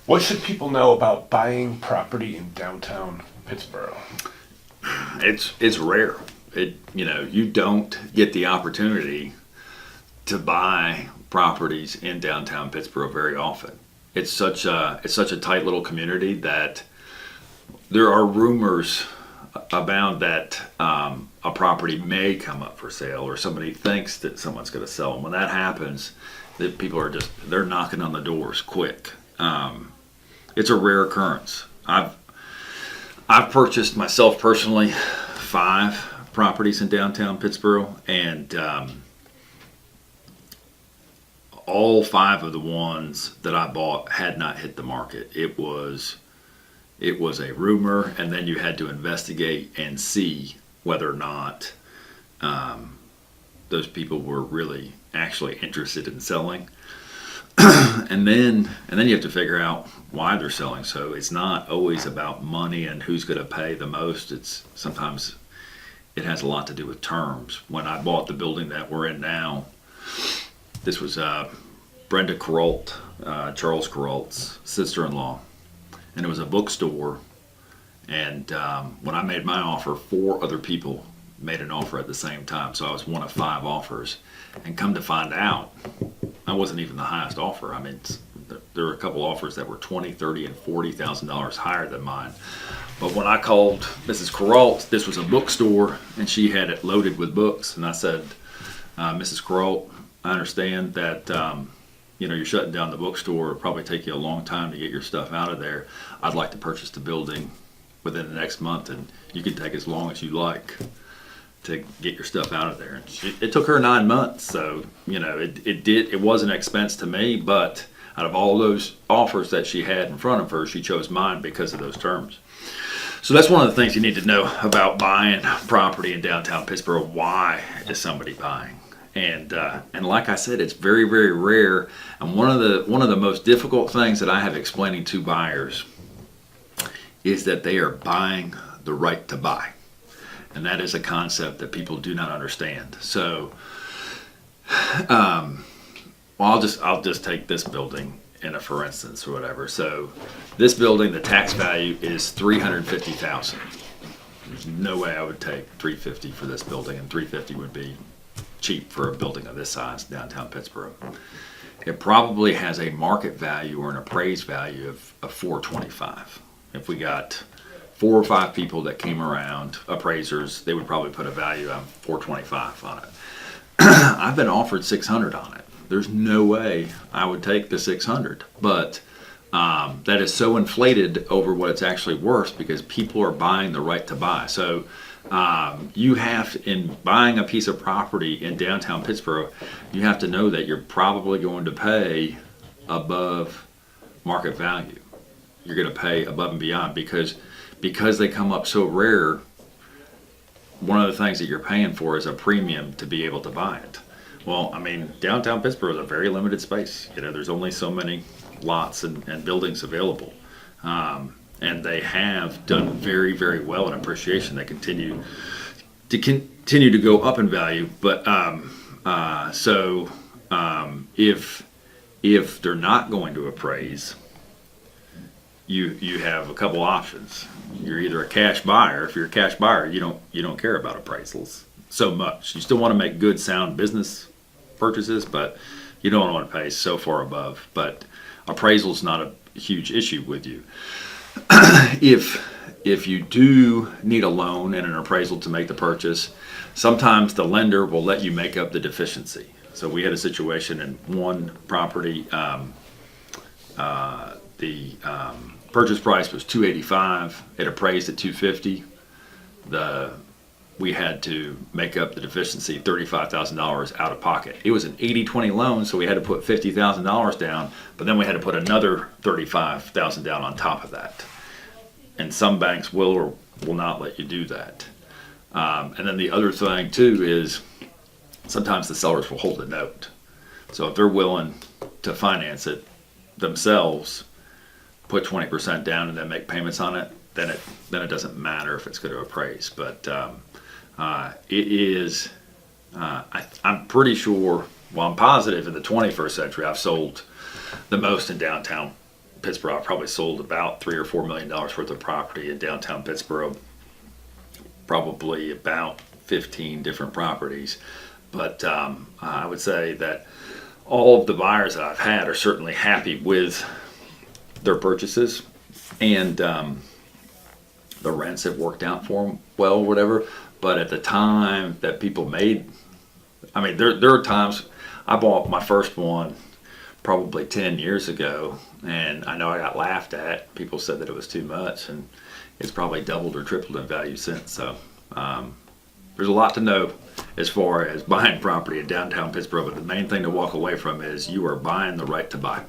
What should people know about buying property in downtown Pittsboro? It's rare. You don't get the opportunity to buy properties in downtown Pittsboro very often. It's such a tight little community that there are rumors abound that a property may come up for sale, or somebody thinks that someone's going to sell. And when that happens, that people are they're knocking on the doors quick. It's a rare occurrence. I've purchased myself personally 5 properties in downtown Pittsboro, and all 5 of the ones that I bought had not hit the market. It was a rumor, and then you had to investigate and see whether or not those people were really actually interested in selling. and then you have to figure out why they're selling. So it's not always about money and who's going to pay the most. Sometimes it has a lot to do with terms. When I bought the building that we're in now, this was Brenda Carrolt, Charles Carrolt's sister-in-law, and it was a bookstore. And when I made my offer, 4 other people made an offer at the same time. So I was one of 5 offers. And come to find out, I wasn't even the highest offer. I mean, there were a couple offers that were $20,000, $30,000, and $40,000 higher than mine. But when I called Mrs. Carrolt, this was a bookstore, and she had it loaded with books. And I said, Mrs. Carrolt, I understand that you're shutting down the bookstore. It'll probably take you a long time to get your stuff out of there. I'd like to purchase the building within the next month, and you can take as long as you like to get your stuff out of there. And it took her 9 months, so it was an expense to me, but out of all those offers that she had in front of her, she chose mine because of those terms. So that's one of the things you need to know about buying property in downtown Pittsboro. Why is somebody buying? And like I said, it's very, very rare. And one of the most difficult things that I have explaining to buyers is that they are buying the right to buy. And that is a concept that people do not understand. So, I'll just take this building for instance or whatever. So, this building, the tax value is $350,000. There's no way I would take $350 for this building, and $350 would be cheap for a building of this size downtown Pittsboro. It probably has a market value or an appraised value of $425. If we got 4 or 5 people that came around, appraisers, they would probably put a value of $425 on it. I've been offered $600 on it. There's no way I would take the $600, but that is so inflated over what it's actually worth because people are buying the right to buy. So you have, in buying a piece of property in downtown Pittsboro, you have to know that you're probably going to pay above market value. You're going to pay above and beyond because they come up so rare. One of the things that you're paying for is a premium to be able to buy it. Well, I mean, downtown Pittsboro is a very limited space. There's only so many lots and buildings available. And they have done very, very well in appreciation. They continue to go up in value. But if they're not going to appraise, you have a couple options. You're either a cash buyer. If you're a cash buyer, you don't care about appraisals so much. You still want to make good, sound business purchases, but you don't want to pay so far above. But appraisal's not a huge issue with you. If you do need a loan and an appraisal to make the purchase, sometimes the lender will let you make up the deficiency. So we had a situation in one property. The purchase price was $285. It appraised at $250. We had to make up the deficiency, $35,000 out of pocket. It was an 80-20 loan, so we had to put $50,000 down, but then we had to put another $35,000 down on top of that. And some banks will or will not let you do that. And then the other thing too is sometimes the sellers will hold a note. So if they're willing to finance it themselves, put 20% down and then make payments on it, then it doesn't matter if it's going to appraise. But it is, I'm pretty sure, well, I'm positive in the 21st century I've sold the most in downtown Pittsboro, I probably sold about $3 or $4 million worth of property in downtown Pittsboro. Probably about 15 different properties. But I would say that all of the buyers that I've had are certainly happy with their purchases, and the rents have worked out for them well, whatever. But at the time that people made, I mean, there are times I bought my first one probably 10 years ago, and I know I got laughed at. People said that it was too much, and it's probably doubled or tripled in value since. So there's a lot to know as far as buying property in downtown Pittsboro, but the main thing to walk away from is you are buying the right to buy.